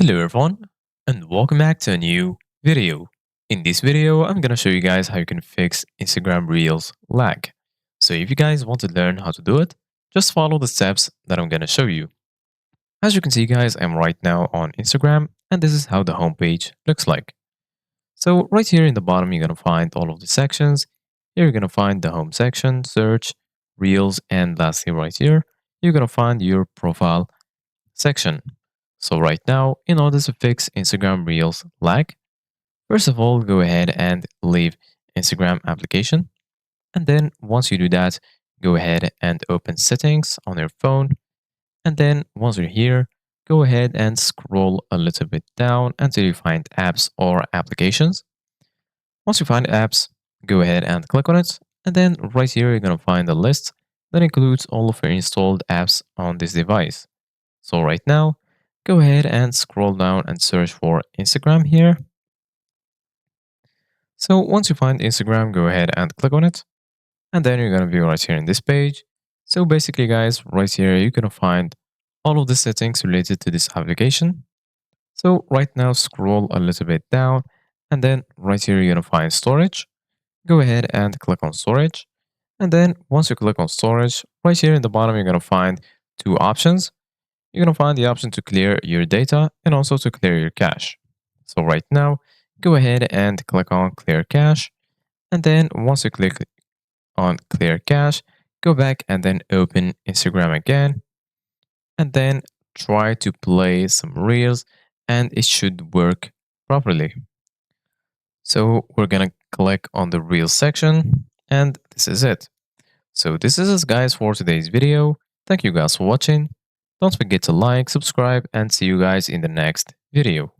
Hello everyone, and welcome back to a new video. In this video, I'm gonna show you guys how you can fix Instagram Reels lag. So if you guys want to learn how to do it, just follow the steps that I'm gonna show you. As you can see guys, I'm right now on Instagram, and this is how the homepage looks like. So right here in the bottom, you're gonna find all of the sections. Here you're gonna find the home section, search, Reels, and lastly right here, you're gonna find your profile section. So right now, in order to fix Instagram Reels lag, first of all, go ahead and leave Instagram application. And then once you do that, go ahead and open settings on your phone. And then once you're here, go ahead and scroll a little bit down until you find apps or applications. Once you find apps, go ahead and click on it. And then right here, you're going to find a list that includes all of your installed apps on this device. So right now, go ahead and scroll down and search for Instagram here. So once you find Instagram, go ahead and click on it. And then you're going to be right here in this page. So basically, guys, right here, you're going to find all of the settings related to this application. So right now, scroll a little bit down. And then right here, you're going to find storage. Go ahead and click on storage. And then once you click on storage, right here in the bottom, you're going to find two options. You're going to find the option to clear your data and also to clear your cache. So right now, go ahead and click on clear cache. And then once you click on clear cache, go back and then open Instagram again. And then try to play some reels and it should work properly. So we're going to click on the reels section and this is it. So this is it guys for today's video. Thank you guys for watching. Don't forget to like, subscribe, and see you guys in the next video.